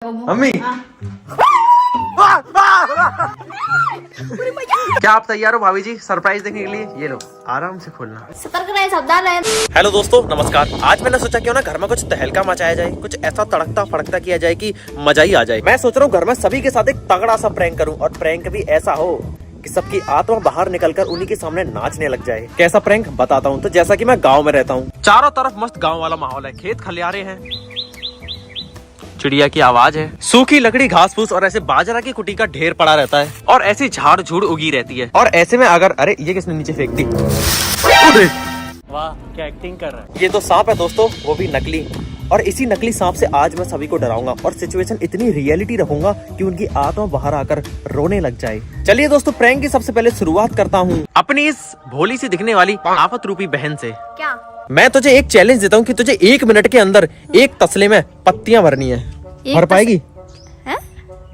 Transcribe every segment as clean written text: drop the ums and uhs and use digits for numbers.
Mummy क्या आप तैयार हो भाभी जी सरप्राइज देने के लिए? ये लो आराम से खोलना। सतर्क रहे, सावधान रहे। हेलो दोस्तों नमस्कार। आज मैंने सोचा क्यों ना घर में कुछ तहलका मचाया जाए, कुछ ऐसा तड़कता फड़कता किया जाए कि मजा ही आ जाए। मैं सोच रहा हूँ घर में सभी के साथ एक तगड़ा सा प्रैंक करूँ और प्रैंक भी ऐसा हो कि सबकी आत्मा बाहर निकलकर उन्हीं के सामने नाचने लग जाए। कैसा प्रैंक बताता हूँ। तो जैसा कि मैं गाँव में रहता हूँ, चारों तरफ मस्त गाँव वाला माहौल है, खेत खलियारे हैं, चिड़िया की आवाज है, सूखी लकड़ी घास फूस और ऐसे बाजरा की कुटी का ढेर पड़ा रहता है और ऐसी झाड़ झूड़ उगी रहती है। और ऐसे में अगर अरे ये किसने नीचे फेंक दी? वाह क्या एक्टिंग कर रहा है। ये तो सांप है दोस्तों, वो भी नकली। और इसी नकली सांप से आज मैं सभी को डराऊंगा और सिचुएशन इतनी रियलिटी रखूंगा कि उनकी आत्मा बाहर आकर रोने लग जाए। चलिए दोस्तों प्रैंक की सबसे पहले शुरुआत करता हूँ अपनी इस भोली सी दिखने वाली आफत रूपी बहन से। क्या? मैं तुझे एक चैलेंज देता हूँ कि तुझे 1 मिनट के अंदर एक तसले में पत्तियां भरनी है। भर पाएगी?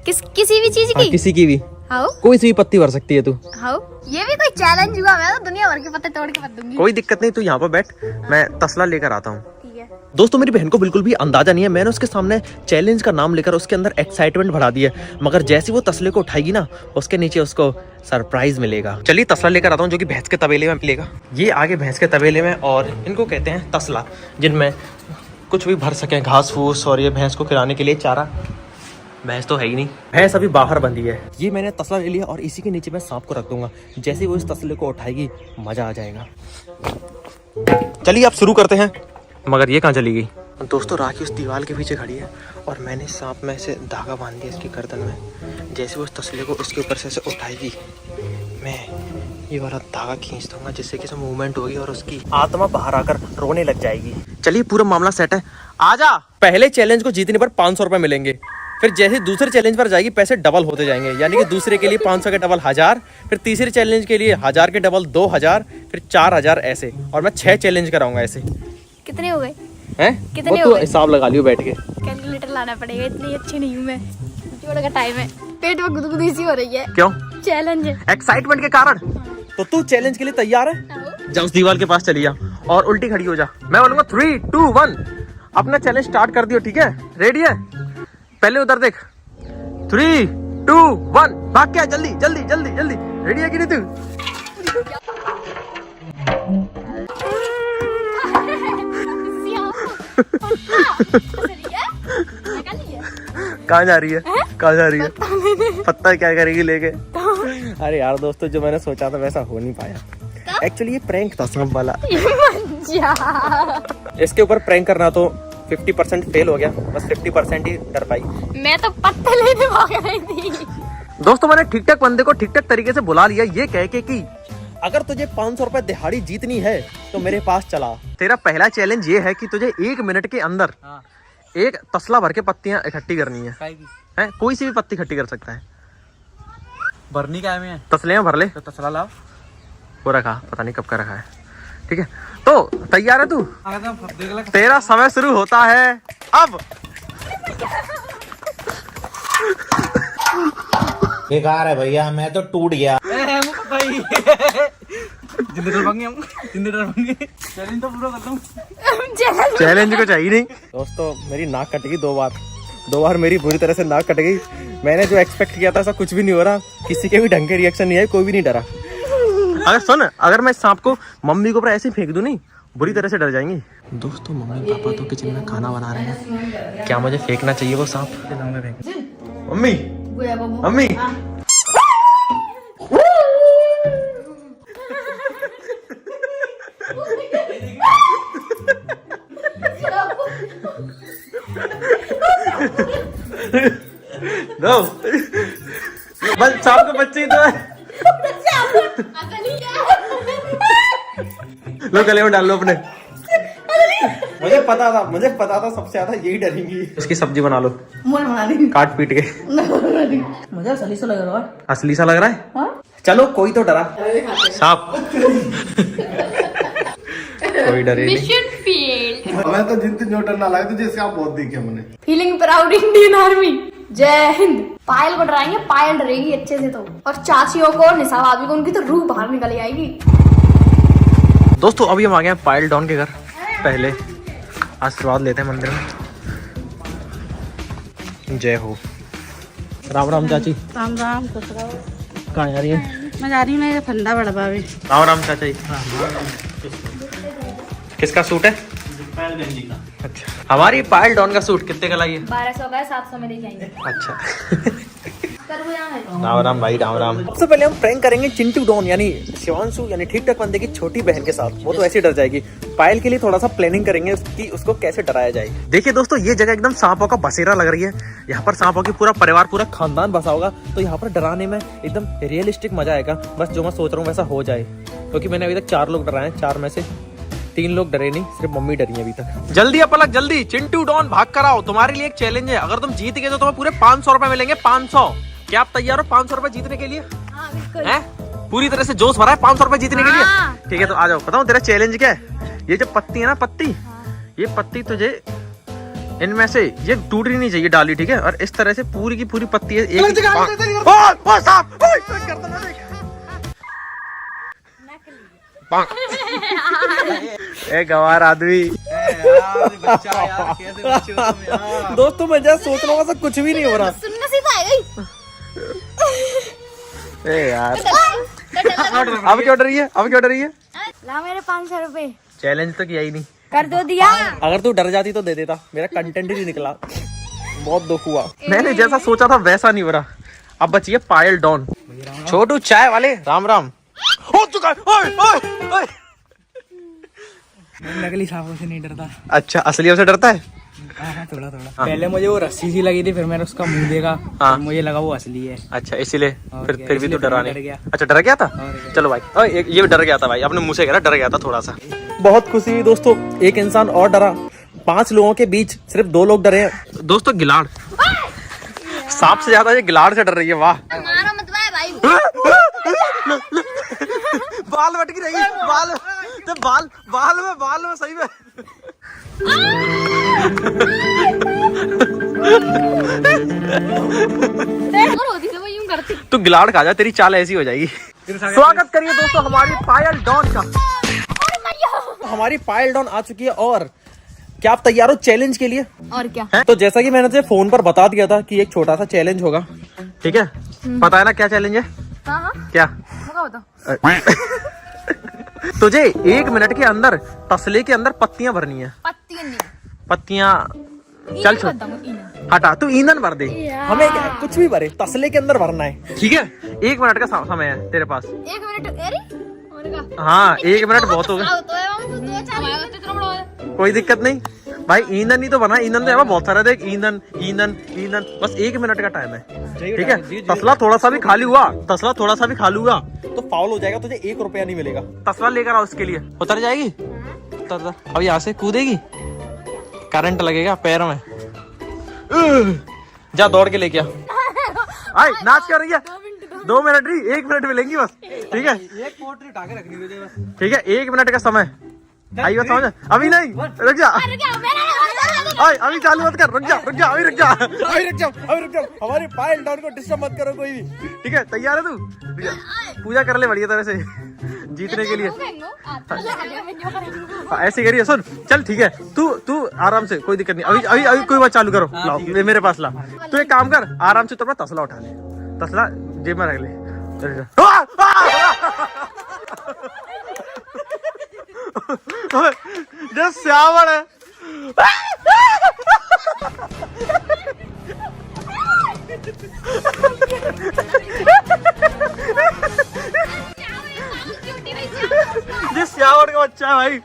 किसी भी चीज की? किसी की भी, कोई सी भी पत्ती भर सकती है तू। ये भी कोई चैलेंज हुआ? मैं तो दुनिया भर के पत्ते तोड़ के भर दूंगी। कोई दिक्कत नहीं, तू यहाँ पर बैठ, मैं तसला लेकर आता हूँ। ठीक है। दोस्तों मेरी बहन को बिल्कुल भी अंदाजा नहीं है, मैंने उसके सामने चैलेंज का नाम लेकर उसके अंदर एक्साइटमेंट बढ़ा दी है, मगर जैसे वो तसले को उठाएगी ना उसके नीचे उसको सरप्राइज मिलेगा। चलिए तसला लेकर आता हूँ जो कि भैंस के तबेले में मिलेगा। ये आगे भैंस के तबेले में और इनको कहते हैं तसला, जिनमें कुछ भी भर सके, घास फूस और ये भैंस को खिलाने के लिए चारा। भैंस तो है ही नहीं, भैंस अभी बाहर बंधी है। ये मैंने तसला ले लिया और इसी के नीचे मैं सांप को रख दूंगा। जैसे ही वो इस तसले को उठाएगी मजा आ जाएगा। चलिए अब शुरू करते हैं। मगर ये कहाँ चली गई? दोस्तों राखी उस दीवार के पीछे खड़ी है और मैंने सांप में से धागा बांध दिया इसकी गर्दन में। जैसे वो उस तसले को उसके ऊपर से उठाएगी मैं ये वाला धागा खींच दूंगा, जिससे कि मूवमेंट होगी और उसकी आत्मा बाहर आकर रोने लग जाएगी। चलिए पूरा मामला सेट है, आजा। पहले चैलेंज को जीतने पर 500 रुपए मिलेंगे, फिर जैसे दूसरे चैलेंज पर जाएगी पैसे डबल होते जाएंगे, यानी कि दूसरे के लिए 500 के डबल 1000, फिर तीसरे चैलेंज के लिए 1000 के डबल 2000, फिर 4000 ऐसे। और मैं 6 चैलेंज कराऊंगा ऐसे। कितने हो गए? हैं? कितने वो तो हिसाब लगा लियो बैठ के। कैलकुलेटर लाना पड़ेगा, इतनी अच्छी नहीं हूँ मैं। थोड़ा का टाइम है, पेट में गुदगुदी सी हो रही है। क्यों? चैलेंज है, एक्साइटमेंट के कारण। तो तू चैलेंज के लिए तैयार है? जा उस दीवार के पास चली जा और उल्टी खड़ी हो जा। मैं बोलूंगा 3, 2, 1 अपना चैलेंज स्टार्ट कर दियो, ठीक है? रेडी है? पहले उधर देख। 3, 2, 1 भाग क्या, जल्दी जल्दी जल्दी जल्दी। रेडी है कि नहीं तू? कहाँ जा रही है? कहाँ जा रही है? पत्ता क्या करेगी लेके? अरे यार दोस्तों जो मैंने सोचा था वैसा हो नहीं पाया। एक्चुअली ये प्रैंक था सांप वाला। इसके ऊपर प्रैंक करना तो 50% फेल हो गया, बस 50% ही कर पाई। मैं तो पत्ते लेने भाग रही थी। दोस्तों मैंने ठीक ठाक बंदे को ठीक ठाक तरीके से बुला लिया, ये कह के कि अगर तुझे 500 रुपए दिहाड़ी जीतनी है तो मेरे पास चला। तेरा पहला चैलेंज ये है कि तुझे 1 मिनट के अंदर एक तसला भर के पत्तियां इकट्ठी करनी है। कोई सी भी पत्ती इकट्ठी कर सकता है। भरनी क्या है? तसले में भर ले। तो तसला लाओ। वो रखा, पता नहीं कब का रखा है। ठीक है तो तैयार है तू? तेरा समय शुरू होता है अब। बेकार है भैया, मैं तो टूट गया। चैलेंज तो पूरा करता हूँ। चैलेंज को चाहिए नहीं। दोस्तों मेरी नाक कट गई 2 बार मेरी बुरी तरह से नाक कट गई। मैंने जो एक्सपेक्ट किया था ऐसा कुछ भी नहीं हो रहा, किसी के भी ढंग के रिएक्शन नहीं है, कोई भी नहीं डरा। अगर सुन, अगर मैं सांप को मम्मी के ऊपर ऐसे फेंक दूं नहीं, बुरी तरह से डर जाएंगी। दोस्तों मम्मी पापा तो किचन में खाना बना रहे हैं, क्या मुझे फेंकना चाहिए वो सांप? मम्मी मम्मी दो बस सांप के बच्चे ही तो है। लो गले में डाल लो अपने। मुझे पता था सबसे ज्यादा यही डरेंगी। इसकी सब्जी बना लो, काट पीट के। मुझे असली सा लग रहा है। असली सा लग रहा है? हाँ? चलो कोई तो डरा। सांप कोई डरे नहीं। मैं तो जितने जो डरना लगा तो जैसे आप बहुत देखे मैंने। Feeling proud Indian army. जय हिंद। पायल को डराएंगे, पायल डरेगी अच्छे से तो। और चाचियों को, निशा भाभी को, उनकी तो रूह बाहर निकल आएगी। दोस्तों अभी हम आ गए हैं पायल डॉन के घर। पहले आशीर्वाद लेते हैं मंदिर में। जय हो। राम राम चाची। राम राम खुश रहो। कहाँ जा रही है? मैं जा रही हूँ मेरे फंदा बड़ा भाभी। राम राम चाचा जी। किसका सूट है? अच्छा, हमारी पायल डॉन का सूट कितने का लाइए? 1200 का है, 700 में लेके आएंगे। अच्छा। कर वो यहाँ है। राम राम भाई, राम राम। सबसे पहले हम प्रैंक करेंगे चिंटू डॉन यानी शिवांशु यानी ठीक ठाक बंदे की छोटी बहन के साथ। वो तो ऐसे डर जाएगी। पायल के लिए थोड़ा सा प्लानिंग करेंगे उसकी, उसको कैसे डराया जाए। देखिए दोस्तों, ये जगह एकदम सांपों का बसेरा लग रही है। यहाँ पर सांपों की पूरा परिवार, पूरा खानदान बसा होगा, तो यहाँ पर डराने में एकदम रियलिस्टिक मजा आएगा। बस जो मैं सोच रहा हूँ वैसा हो जाए, क्योंकि मैंने अभी तक 4 लोग डराए हैं, 4 में से 3 लोग डरे नहीं, सिर्फ मम्मी डरी है अभी तक। जल्दी अपलक जल्दी, चिंटू डॉन भाग कर आओ। तुम्हारे लिए एक चैलेंज है, अगर तुम जीत गए तो तुम्हें पूरे 500 रुपए मिलेंगे। 500। क्या आप तैयार हो 500 रुपए जीतने के लिए? हाँ, बिल्कुल। हैं? पूरी तरह से जोश भरा है 500 रुपए जीतने के लिए। ठीक है, तो आ जाओ। बताऊं तेरा चैलेंज क्या है? ये जो पत्ती है ना, पत्ती, ये पत्ती तुझे इनमें से ये टूटनी नहीं चाहिए डाली, ठीक है? और इस तरह से पूरी की पूरी पत्ती है एक ए गवार आदमी। दोस्तों मैं जैसा सोच रहा हूँ वैसा कुछ भी नहीं हो रहा। सुनने से तो आएगा ही। ए यार, अब क्यों डर रही है? अब क्यों डर रही है? ला मेरे 500 रुपए। चैलेंज तो किया ही नहीं। कर दो दिया। अगर तू डर जाती तो दे देता, मेरा कंटेंट ही नहीं निकला। बहुत दुख हुआ। मैंने जैसा सोचा था वैसा नहीं हो रहा। अब बची है पायल डॉन। छोटू चाय वाले, राम राम। हो चुका है। ओए, ओए, ओए। नकली सांपों से नहीं डरता। अच्छा, असलियों से डरता है? थोड़ा थोड़ा। पहले मुझे वो रस्सी सी लगी थी, फिर मैंने उसका मुंह देखा, हाँ। मुझे लगा वो असली है। अच्छा, इसीलिए फिर भी इसलिए तू डरा डर नहीं। गया। अच्छा, डर गया था? चलो भाई, ये डर गया था भाई, अपने मुंह से कह रहा डर गया था थोड़ा सा। बहुत खुशी हुई दोस्तों, एक इंसान और डरा। 5 लोगों के बीच सिर्फ 2 लोग डरे हैं। दोस्तों गिलाड़, सांप से ज्यादा ये गिलाड़ से डर रही है। वाह। मारो मत भाई। बाल बट की रही, बाल तो बाल में सही में। होती तो वो यूं करती। तू गिलाड़ खा जा, तेरी चाल ऐसी हो जाएगी। स्वागत करिए दोस्तों हमारी पायल डॉन का। हमारी पायल डॉन आ चुकी है। और क्या आप तैयार हो चैलेंज के लिए? और क्या? है? तो जैसा कि मैंने तुझे फोन पर बता दिया था कि एक छोटा सा चैलेंज होगा, ठीक है? पता है ना क्या चैलेंज है? हाँ, क्या? बताओ। तुझे 1 मिनट के अंदर तसले के अंदर पत्तियां भरनी है। पत्तियां चल छोड़, हटा, तू ईंधन भर दे। हमें क्या है, कुछ भी भरे, तसले के अंदर भरना है, ठीक है? 1 मिनट का समय है तेरे पास। 1 मिनट? अरे हाँ, 1 मिनट बहुत हो गए। कोई दिक्कत नहीं भाई, ईंधन ही तो बना। ईंधन तो यहाँ बहुत सारा, देख, ईंधन ईंधन ईंधन। बस 1 मिनट का टाइम है, ठीक है? तसला थोड़ा सा भी खाली हुआ तो फाउल हो जाएगा, तुझे 1 रुपया नहीं मिलेगा। तसला लेकर आओ उसके लिए। उतर जाएगी? उतर। अब यहाँ से कूदेगी, करंट लगेगा पैर में। जा दौड़ के लेके आ। आई नाच कर रही है। 2 मिनट नहीं, 1 मिनट मिलेंगी बस, ठीक है? एक पोटली उठा के रखनी मुझे बस। ठीक है, 1 मिनट का समय। आई बात समझ? अभी नहीं, रुक जा। अभी चालू मत कर, रुक जा। हमारी पायल डॉन को डिस्टर्ब मत करो कोई भी, ठीक है? तैयार है तू? पूजा कर ले बढ़िया तरह से जीतने के लिए। ऐसे करिए, सुन, चल ठीक है, तू आराम से, कोई दिक्कत नहीं। अभी कोई बात चालू करो, लाओ मेरे पास ला। तू एक काम कर, आराम से तो अपना तसला उठा ले, तसला जेब में रख ले। जो श्यावड़ है। जिस श्यावड़ का बच्चा है भाई।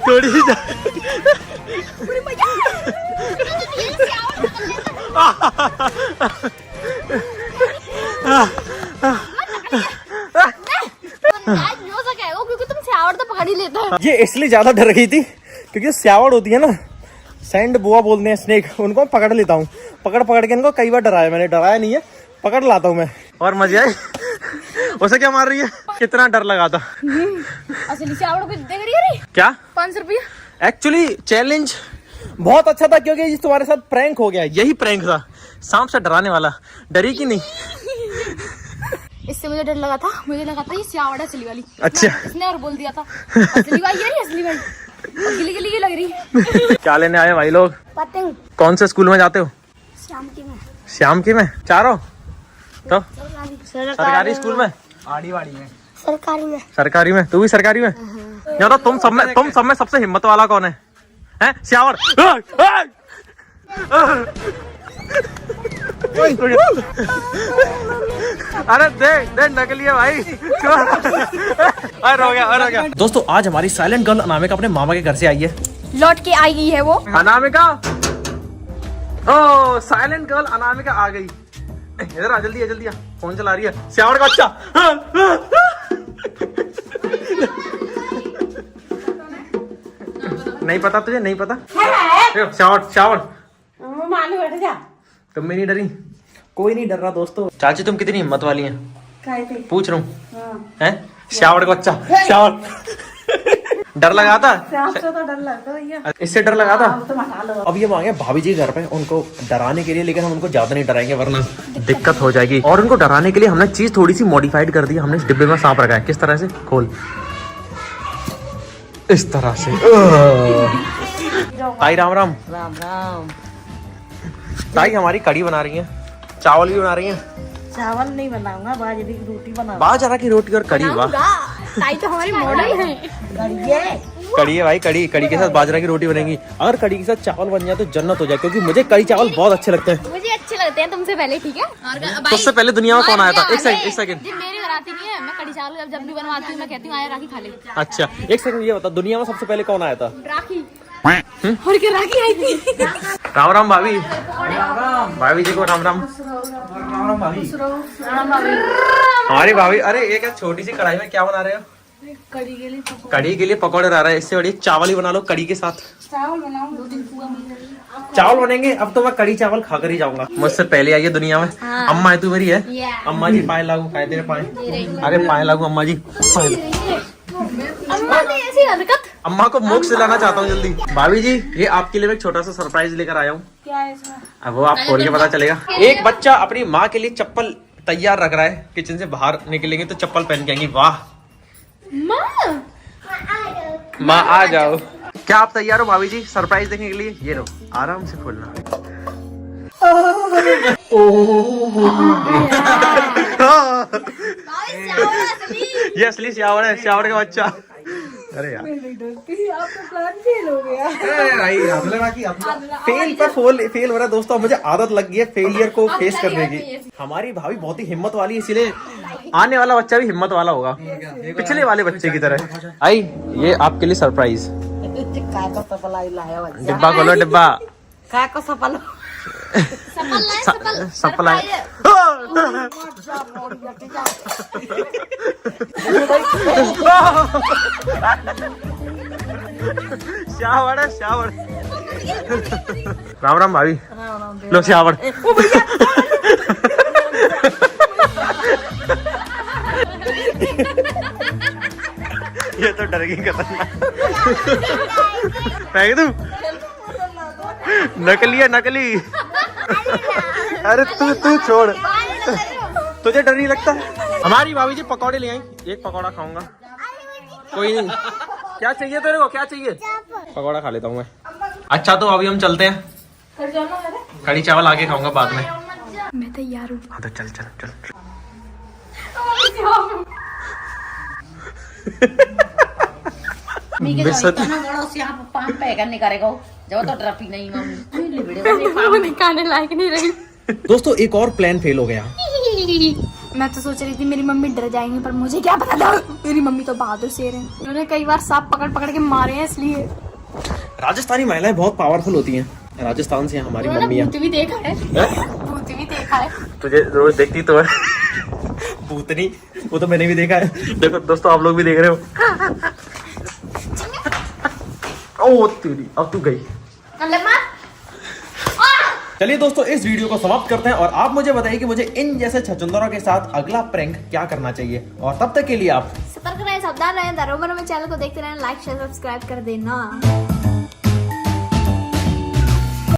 थोड़ी सी क्योंकि तुम श्यावड़ तो पकड़ ही लेते हो। ये इसलिए ज्यादा डर गई थी क्योंकि श्यावड़ होती है ना, सैंड बुआ बोलते हैं, स्नेक, उनको मैं पकड़ लेता हूँ। पकड़ के इनको कई बार डराया मैंने, डराया नहीं है, पकड़ लाता हूँ मैं। और मजे आए। उसे क्या मार रही है? कितना डर लगा था। असली श्यावड़ को दे रही है। क्या? 500 रुपया। एक्चुअली चैलेंज बहुत अच्छा था क्योंकि ये तुम्हारे साथ प्रैंक हो गया। यही प्रैंक था, सांप से डराने वाला। डरी कि नहीं? इससे मुझे डर लगा था, मुझे लगा था ये सियावड़ असली वाली। अच्छा। इसने और बोल दिया था असली वाली ये नहीं असली वाली, गिली गिली लग रही। क्या लेने आए भाई लोग? पतंग। कौन से स्कूल में जाते हो? शाम की में। श्याम की में चारों? तो सरकारी स्कूल में? आड़ी वाड़ी में। सरकारी में। सरकारी में? तू भी सरकारी में? या तो तुम सब में सबसे हिम्मत वाला कौन है? हैं? श्यावर। अरे दे नकली है भाई। अरे हो गया। दोस्तों आज हमारी साइलेंट गर्ल अनामिका अपने मामा के घर से आई है। लौट के आई गई है वो। अनामिका, ओ साइलेंट गर्ल अनामिका आ गई। इधर आ, जल्दी आ, फोन चला रही है। श्यावर का बच्चा। नहीं पता तुझे? नहीं पता? श्यावर बैठ जा। तुम भी नहीं डरी? कोई नहीं डर रहा दोस्तों। चाची तुम कितनी हिम्मत वाली हैं? पूछ रहा हूँ। हैं? श्यावर का बच्चा। श्यावर डर लगा था? तो डर लगता भैया। इससे डर लगा था? तो मना लो। अब ये मांगे भाभी जी घर पे उनको डराने के लिए, लेकिन हम उनको ज्यादा नहीं डराएंगे वरना दिक्कत हो जाएगी। और उनको डराने के लिए हमने चीज थोड़ी सी मॉडिफाइड कर दी। हमने इस डिब्बे में सांप रखा है। किस तरह से? खोल, इस तरह से। ताई राम राम। राम राम। ताई हमारी कड़ी बना रही है, चावल भी बना रही है। चावल नहीं बनाऊंगा, बाजरे की रोटी बनाऊंगा। बाजरा की रोटी और कड़ी। वाह, ताई तो हमारी मॉडल है। कड़ी है भाई, कड़ी के साथ बाजरा की रोटी बनेगी। अगर कड़ी के साथ चावल बन जाए तो जन्नत हो जाए, क्योंकि मुझे कड़ी चावल बहुत अच्छे लगते हैं। मुझे अच्छे लगते हैं तुमसे पहले, ठीक है? तो उससे पहले दुनिया में कौन आया था? एक सेकंड। मेरे घर आती नहीं है, मैं कड़ी चावल जब भी बनवाती हूँ मैं कहती हूँ आया राखी खा ले। अच्छा एक सेकंड, ये बता दुनिया में सबसे पहले कौन आया था? राखी। और क्या राखी आई थी? राम राम भाभी। भाभी जी को राम राम। हमारी भाभी, अरे ये क्या छोटी सी कढ़ाई में क्या बना रहे हो? कड़ी के लिए पकौड़े बना रहे हैं। इससे बड़ी चावल ही बना लो कड़ी के साथ। चावल बनेंगे। अब तो मैं कड़ी चावल खाकर ही जाऊंगा। मुझसे पहले आई है दुनिया में। अम्मा है तू मेरी है? अम्मा जी पाए लागू, खाए तेरे पाए। अरे पाए लागू अम्मा जी। अम्मा ने ऐसी हरकत। अम्मा को मोक्ष दिलाना चाहता हूँ जल्दी। भाभी जी ये आपके लिए मैं एक छोटा सा सरप्राइज लेकर आया हूँ। क्या है इसमें? अब वो आप खोल के पता चलेगा। एक बच्चा अपनी माँ के लिए चप्पल तैयार रख रहा है। किचन से बाहर निकलेंगे तो चप्पल पहन के आएंगी। वाह माँ आ जाओ। क्या आप तैयार हो भाभी जी सरप्राइज देखने के लिए? ये लो आराम से खोलना। ये असली श्यावर है, श्यावर का बच्चा। अरे यार आपका प्लान फेल हो गया। फेल पर फेल हो रहा है दोस्तों। मुझे आदत लग गई है फेलियर को फेस करने की। हमारी भाभी बहुत ही हिम्मत वाली, इसीलिए आने वाला बच्चा भी हिम्मत वाला होगा, पिछले वाले बच्चे की तरह। आई ये आपके लिए सरप्राइज। डिब्बा खोलो, डिब्बा। काय को सफल सफल आए। श्यावर है, श्यावर। राम राम भाभी। लो श्यावर। ये तो डर गई खतरनाक। फेंक दूं? नकली है, नकली। अरे तू छोड़, तुझे डर नहीं लगता? हमारी भाभी जी पकौड़े ले आई। एक पकौड़ा खाऊंगा। कोई नहीं। क्या चाहिए तेरे को? क्या चाहिए? पकौड़ा खा लेता हूँ मैं। अच्छा तो अभी हम चलते हैं। कड़ी चावल आगे खाऊंगा बाद में। मैं तैयार हूँ। हाँ तो चल चल चल। दिखाने लायक नहीं रही। दोस्तों एक और प्लान फेल हो गया। मैं तो सोच रही थी मेरी मम्मी डर जाएंगी, पर मुझे क्या पता था मेरी मम्मी तो बहादुर शेर है। उन्होंने कई बार सांप पकड़ के मारे हैं, इसलिए। राजस्थानी महिलाएं बहुत पावरफुल होती हैं। राजस्थान से हमारी मम्मियाँ। भूत भी देखा है, भूत भी देखा है। तुझे रोज देखती तो है भूतनी, वो तो मैंने भी देखा है। देखो दोस्तों आप लोग भी देख रहे हो। ओ तेरी, अब तू गई। चलिए दोस्तों इस वीडियो को समाप्त करते हैं और आप मुझे बताइए कि मुझे इन जैसे छछुंदरों के साथ अगला प्रैंक क्या करना चाहिए। और तब तक के लिए आप सतर्क रहें, सावधान रहें, धरोहर में चैनल को देखते रहें, लाइक शेयर सब्सक्राइब कर देना।